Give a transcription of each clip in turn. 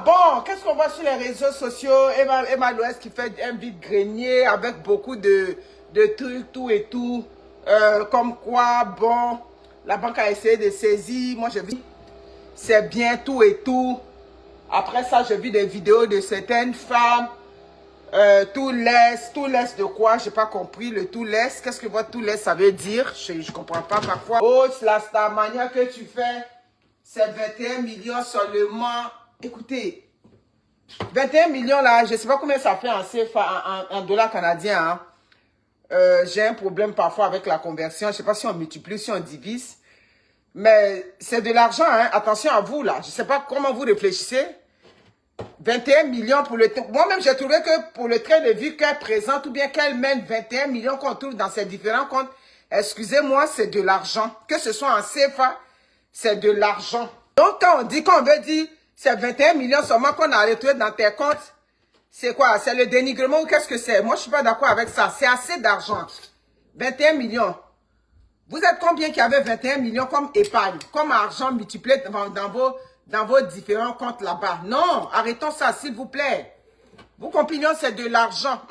Bon, qu'est-ce qu'on voit sur les réseaux sociaux? Emma Loès qui fait un vide-grenier avec beaucoup de trucs, tout et tout. Comme quoi, bon, la banque a essayé de saisir. Moi, je vis, c'est bien, tout et tout. Après ça, j'ai vu des vidéos de certaines femmes. Tout laisse de quoi? J'ai pas compris le tout laisse. Qu'est-ce que votre tout laisse ça veut dire? Je comprends pas parfois. Oh, la manière que tu fais, c'est 21 millions seulement. Écoutez, 21 millions là, je sais pas combien ça fait en CFA, en dollars canadiens. Hein. J'ai un problème parfois avec la conversion. Je sais pas si on multiplie, si on divise. Mais c'est de l'argent, hein. Attention à vous là. Je sais pas comment vous réfléchissez. 21 millions pour le... Moi-même, j'ai trouvé que pour le train de vie qu'elle présente ou bien qu'elle mène 21 millions qu'on trouve dans ses différents comptes, excusez-moi, c'est de l'argent. Que ce soit en CFA, c'est de l'argent. Donc, quand on dit qu'on veut dire c'est 21 millions seulement qu'on a retrouvé dans tes comptes, c'est quoi? C'est le dénigrement ou qu'est-ce que c'est? Moi, je suis pas d'accord avec ça. C'est assez d'argent. 21 millions. Vous êtes combien qui avait 21 millions comme épargne, comme argent multiplié dans vos différents comptes là-bas? Non, arrêtons ça, s'il vous plaît. Vos compagnons, c'est de l'argent.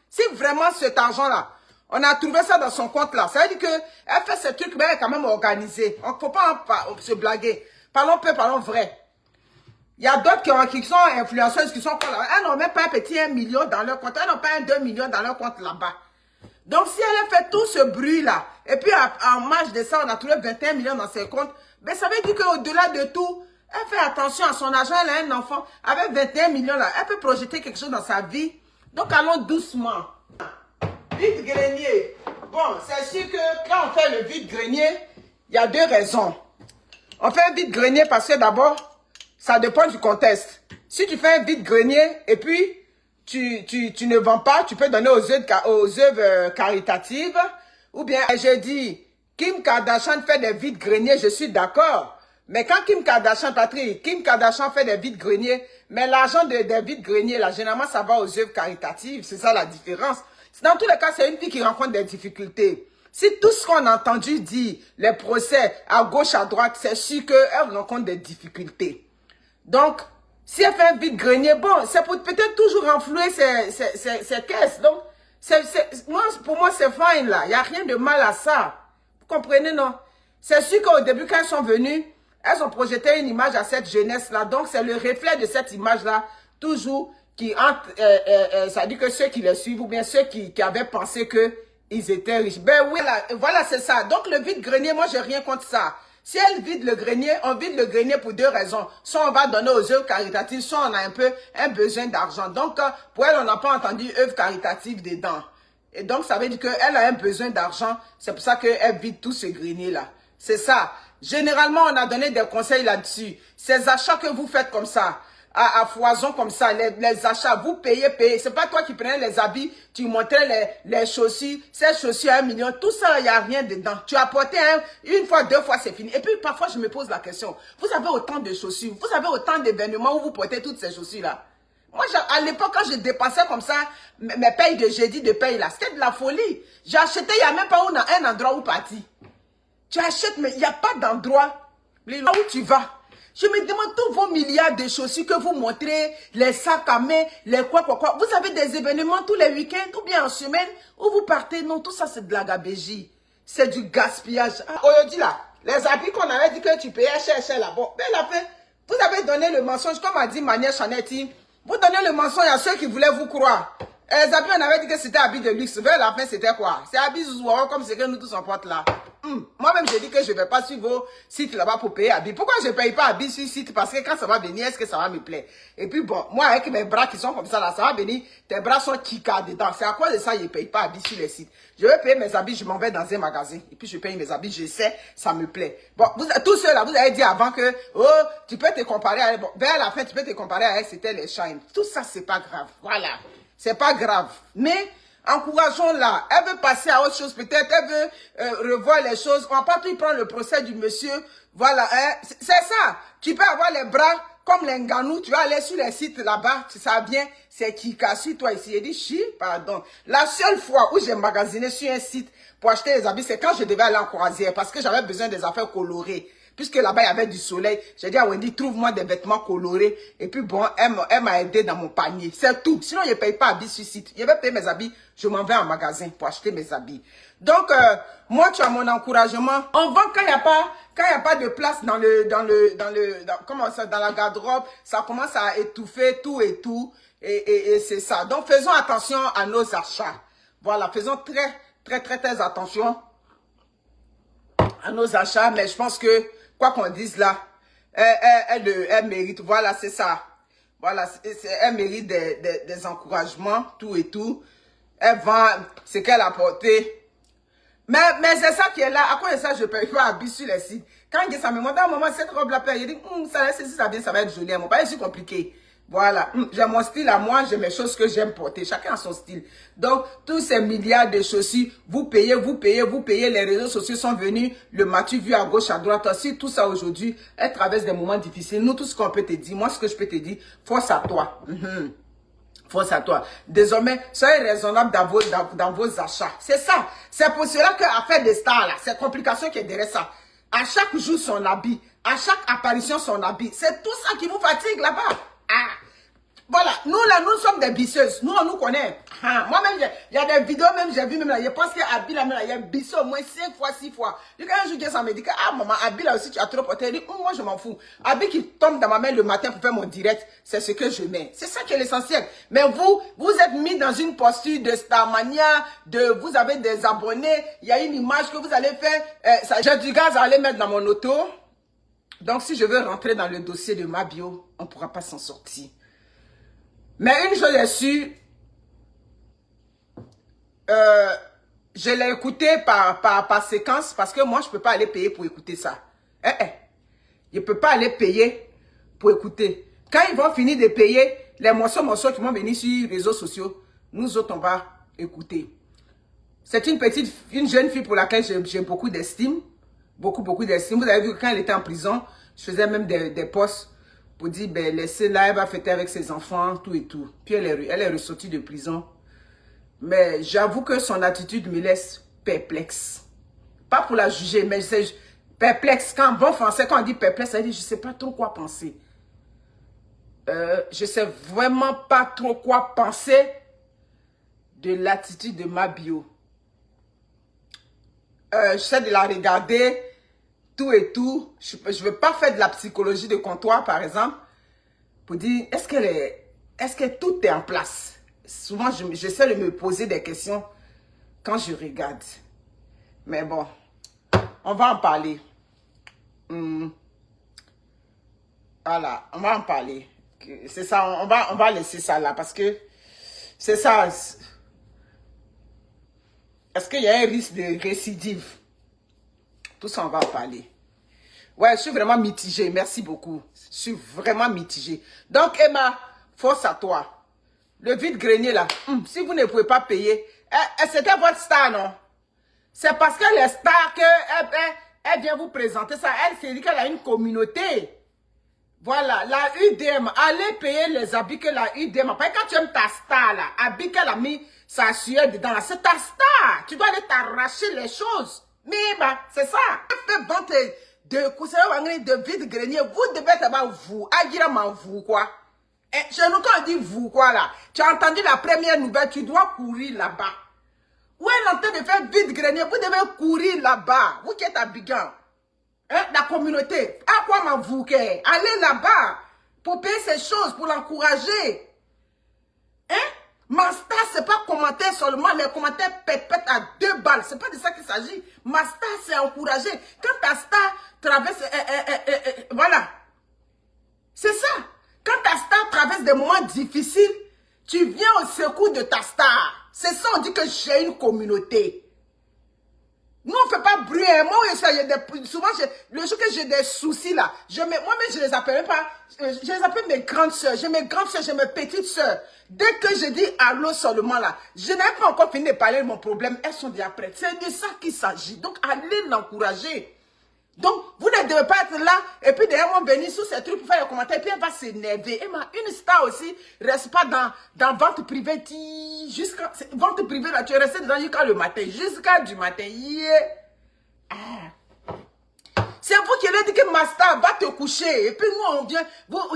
Si vraiment cet argent-là, on a trouvé ça dans son compte là, ça veut dire qu'elle fait ce truc, mais elle est quand même organisée. Il ne faut pas se blaguer. Parlons peu, parlons vrai. Il y a d'autres qui sont influenceuses, qui sont là. Elles n'ont même pas un petit 1 million dans leur compte. Elles n'ont pas un 2 millions dans leur compte là-bas. Donc, si elle a fait tout ce bruit-là, et puis en marge de ça, on a trouvé 21 millions dans ses comptes, ben ça veut dire qu'au-delà de tout, elle fait attention à son argent, elle a un enfant. Avec 21 millions là, elle peut projeter quelque chose dans sa vie. Donc, allons doucement. Vide-grenier. Bon, c'est sûr que quand on fait le vide-grenier, il y a deux raisons. On fait un vide-grenier parce que d'abord, ça dépend du contexte. Si tu fais un vide-grenier et puis tu ne vends pas, tu peux donner aux œuvres caritatives. Ou bien, je dis, Kim Kardashian fait des vides-greniers, je suis d'accord. Mais quand Kim Kardashian fait des vides-greniers, mais l'argent des vides-greniers, là, généralement, ça va aux œuvres caritatives. C'est ça la différence. Dans tous les cas, c'est une fille qui rencontre des difficultés. Si tout ce qu'on a entendu dire, les procès à gauche, à droite, c'est sûr qu'elle rencontre des difficultés. Donc, si elle fait un vide-grenier, bon, c'est pour peut-être toujours renflouer ses caisses. Donc, pour moi, c'est fine là. Il n'y a rien de mal à ça. Vous comprenez, non? C'est sûr qu'au début, quand elles sont venues, elles ont projeté une image à cette jeunesse-là. Donc, c'est le reflet de cette image-là, toujours, qui entre, ça dit que ceux qui les suivent, ou bien ceux qui avaient pensé qu'ils étaient riches. Ben oui, voilà, c'est ça. Donc, le vide-grenier, moi, j'ai rien contre ça. Si elle vide le grenier, on vide le grenier pour deux raisons. Soit on va donner aux œuvres caritatives, soit on a un besoin d'argent. Donc, pour elle, on n'a pas entendu œuvres caritatives dedans. Et donc, ça veut dire qu'elle a un besoin d'argent. C'est pour ça qu'elle vide tout ce grenier-là. C'est ça. Généralement, on a donné des conseils là-dessus. Ces achats que vous faites comme ça, à foison comme ça, les achats, vous payez. C'est pas toi qui prenais les habits, tu montrais les chaussures, ces chaussures à 1 million, tout ça, il n'y a rien dedans. Tu as porté une fois, deux fois, c'est fini. Et puis parfois, je me pose la question, vous avez autant de chaussures, vous avez autant d'événements où vous portez toutes ces chaussures-là. Moi, à l'époque, quand je dépassais comme ça, mes payes de jeudi de paye là, c'était de la folie. J'ai acheté, il n'y a même pas un endroit où partir. Tu achètes, mais il n'y a pas d'endroit. Là où tu vas. Je me demande tous vos milliards de chaussures que vous montrez, les sacs à main, les quoi. Vous avez des événements tous les week-ends ou bien en semaine où vous partez. Non, tout ça c'est de la gabégie. C'est du gaspillage. Aujourd'hui là, les habits qu'on avait dit que tu payais cher là. Bon, ben la fin, vous avez donné le mensonge, comme a dit Mania Chanetti. Vous donnez le mensonge à ceux qui voulaient vous croire. Les habits, on avait dit que c'était habits de luxe. Vers la fin, c'était quoi? C'est habits Zouzouaro comme c'est que nous tous en porte là. Moi-même, j'ai dit que je ne vais pas suivre vos sites là-bas pour payer habits. Pourquoi je ne paye pas habits sur site? Parce que quand ça va venir, est-ce que ça va me plaire? Et puis bon, moi, avec mes bras qui sont comme ça là, ça va venir. Tes bras sont kika dedans. C'est à cause de ça, je ne paye pas habits sur les sites. Je vais payer mes habits, je m'en vais dans un magasin. Et puis je paye mes habits, je sais, ça me plaît. Bon, tous ceux là, vous avez dit avant que, oh, tu peux te comparer à elle. Bon, vers la fin, tu peux te comparer à elle, c'était les Shine. Tout ça, c'est pas grave. Voilà. C'est pas grave. Mais, encourageons-la. Elle veut passer à autre chose. Peut-être, elle veut revoir les choses. On va pas tout prendre le procès du monsieur. Voilà. Hein. C'est ça. Tu peux avoir les bras comme les Nganou. Tu vas aller sur les sites là-bas. Tu sais bien. C'est qui casse toi ici. Il dit, chi, pardon. La seule fois où j'ai magasiné sur un site pour acheter les habits, c'est quand je devais aller en croisière. Parce que j'avais besoin des affaires colorées. Puisque là-bas, il y avait du soleil. J'ai dit à Wendy, trouve-moi des vêtements colorés. Et puis bon, elle m'a aidé dans mon panier. C'est tout. Sinon, je ne paye pas habits sur site. Je vais payer mes habits. Je m'en vais en magasin pour acheter mes habits. Donc, moi, tu as mon encouragement. On vend quand il n'y a pas de place dans la garde-robe. Ça commence à étouffer tout et tout. Et c'est ça. Donc, faisons attention à nos achats. Voilà, faisons très attention à nos achats. Mais je pense que, quoi qu'on dise là, elle mérite. Voilà, c'est ça. Voilà, elle mérite des encouragements, tout et tout. Elle vend ce qu'elle a porté. Mais c'est ça qui est là. À cause de ça, je ne paye pas habits sur les sites. Quand il dit ça me montre, à un moment, cette robe-là, il dit, ça vient, ça va être joli. Mon pas c'est compliqué. Voilà. J'ai mon style à moi, j'ai mes choses que j'aime porter. Chacun a son style. Donc, tous ces milliards de chaussures, vous payez. Les réseaux sociaux sont venus. Le m'as-tu vu à gauche, à droite. Si tout ça aujourd'hui, elle traverse des moments difficiles. Nous, tout ce qu'on peut te dire, moi, ce que je peux te dire, force à toi. Force à toi. Désormais, soyez raisonnable dans vos achats. C'est ça. C'est pour cela qu'à faire des stars, là, c'est complication qui est derrière ça. À chaque jour, son habit. À chaque apparition, son habit. C'est tout ça qui vous fatigue là-bas. Ah. Voilà, nous là, nous sommes des bisseuses. Nous, on nous connaît. Ah. Moi-même, il y a des vidéos, même j'ai vu, même là, je pense qu'il y a Abi là, il y a bisseux au moins 5 fois, 6 fois. Quand un jour, ça me dit que, ah maman, Abi là aussi, tu as trop porté. Elle dit, moi, je m'en fous. Abi qui tombe dans ma main le matin pour faire mon direct, c'est ce que je mets. C'est ça qui est l'essentiel. Mais vous êtes mis dans une posture de Starmania, vous avez des abonnés, il y a une image que vous allez faire. J'ai du gaz à aller mettre dans mon auto. Donc, si je veux rentrer dans le dossier de ma bio, on ne pourra pas s'en sortir. Mais une chose est sûre, je l'ai écouté par séquence parce que moi, je ne peux pas aller payer pour écouter ça. Je ne peux pas aller payer pour écouter. Quand ils vont finir de payer, les morceaux qui vont venir sur les réseaux sociaux, nous autres, on va écouter. C'est une jeune fille pour laquelle j'ai beaucoup d'estime. Beaucoup d'estime. Vous avez vu que quand elle était en prison, je faisais même des posts pour dire, ben, laissez-la, elle va fêter avec ses enfants, tout et tout. Puis elle est ressortie de prison. Mais j'avoue que son attitude me laisse perplexe. Pas pour la juger, mais c'est perplexe. Quand en bon français, quand on dit perplexe, ça dit, je ne sais pas trop quoi penser. Je ne sais vraiment pas trop quoi penser de l'attitude de ma bio. J'essaie de la regarder, tout et tout. Je ne veux pas faire de la psychologie de comptoir, par exemple, pour dire, est-ce que tout est en place? Souvent, j'essaie de me poser des questions quand je regarde. Mais bon, on va en parler. Voilà, on va en parler. C'est ça, on va laisser ça là, parce que c'est ça. Est-ce qu'il y a un risque de récidive? Tout ça, on va en parler. Ouais, je suis vraiment mitigée. Merci beaucoup. Je suis vraiment mitigée. Donc, Emma, force à toi. Le vide-grenier, là, si vous ne pouvez pas payer, c'était votre star, non? C'est parce que les stars elle vient vous présenter ça. Elle s'est dit qu'elle a une communauté. Voilà, la UDM. Allez payer les habits que la UDM. Après, quand tu aimes ta star, là, habit qu'elle a mis sa sueur dedans, là, c'est ta star. Tu dois aller t'arracher les choses. Mais, bah, c'est ça. Faites vente de vide-grenier. Vous devez être vous. Aguirama, vous, quoi. Et chez nous, quand on dit vous, quoi, là, tu as entendu la première nouvelle, tu dois courir là-bas. Où est en train de faire vide-grenier? Vous devez courir là-bas. Vous qui êtes à Bigan. La communauté. À quoi m'en vous, allez là-bas pour payer ces choses, pour l'encourager. Ma star, c'est pas commenter seulement, mais commenter pète à 2 balles. C'est pas de ça qu'il s'agit. Ma star, c'est encourager. Quand ta star traverse, voilà. C'est ça. Quand ta star traverse des moments difficiles, tu viens au secours de ta star. C'est ça, on dit que j'ai une communauté. Nous, on ne fait pas bruit. Moi, souvent, le jour que j'ai des soucis, là, moi-même, je les appelle pas. Je les appelle mes grandes soeurs. J'ai mes grandes soeurs, j'ai mes petites soeurs. Dès que je dis allô seulement, là, je n'ai pas encore fini de parler de mon problème. Elles sont déjà prêtes. C'est de ça qu'il s'agit. Donc, allez l'encourager. Donc, vous ne devez pas être là, et puis derrière, on venir sous ces trucs pour faire les commentaires, et puis elle va s'énerver. Et une star aussi, reste pas dans vente privée, jusqu'à, vente privée, là, tu es resté dedans jusqu'à le matin, jusqu'à du matin, yeah. C'est vous qui avez dit que Master va te coucher. Et puis nous, on vient.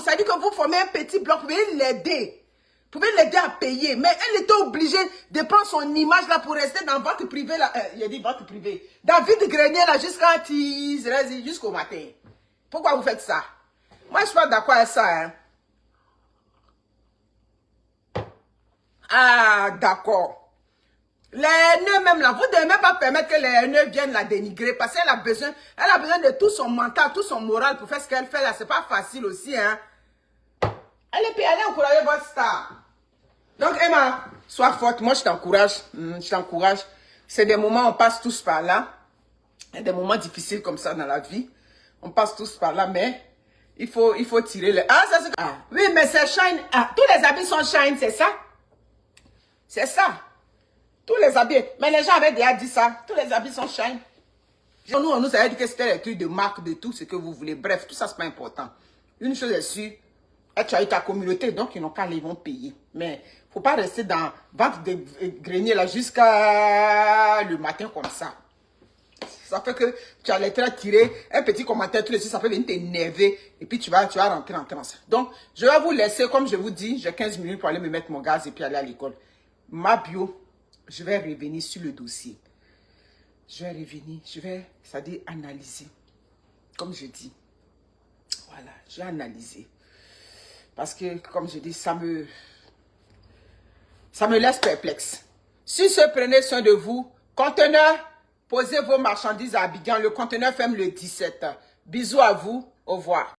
Ça dit que vous formez un petit bloc. Vous pouvez l'aider. Vous pouvez l'aider à payer. Mais elle était obligée de prendre son image là pour rester dans votre privé là. Il a dit votre privé. Dans vide-grenier là jusqu'au matin. Pourquoi vous faites ça? Moi, je suis pas d'accord avec ça. Hein. Ah, d'accord. Les haineux même là, vous ne devez même pas permettre que les haineux viennent la dénigrer parce qu'elle a besoin de tout son mental, tout son moral pour faire ce qu'elle fait là. C'est pas facile aussi, hein. Allez encourager votre star. Donc Emma, sois forte. Moi, je t'encourage. Je t'encourage. C'est des moments, on passe tous par là. Il y a des moments difficiles comme ça dans la vie. On passe tous par là, mais il faut tirer le... Ah, ça c'est... Ah, oui, mais c'est shine. Ah, tous les habits sont shine, c'est ça? C'est ça. Tous les habits. Mais les gens avaient déjà dit ça. Tous les habits sont shine. Nous, on nous avait dit que c'était les trucs de marque, de tout ce que vous voulez. Bref, tout ça, c'est pas important. Une chose est sûre, tu as eu ta communauté, donc ils n'ont qu'à aller, ils vont payer. Mais il ne faut pas rester dans vente de grenier là jusqu'à le matin comme ça. Ça fait que tu as les traits tirés, un petit commentaire, tout de suite, ça peut venir t'énerver et puis tu vas rentrer en transe. Donc, je vais vous laisser, comme je vous dis, j'ai 15 minutes pour aller me mettre mon gaz et puis aller à l'école. Ma bio, je vais revenir sur le dossier. Je vais revenir, c'est-à-dire analyser. Comme je dis. Voilà, je vais analyser. Parce que, comme je dis, ça me laisse perplexe. Si ce prenez soin de vous, conteneur, posez vos marchandises à Abidjan. Le conteneur ferme le 17. Bisous à vous, au revoir.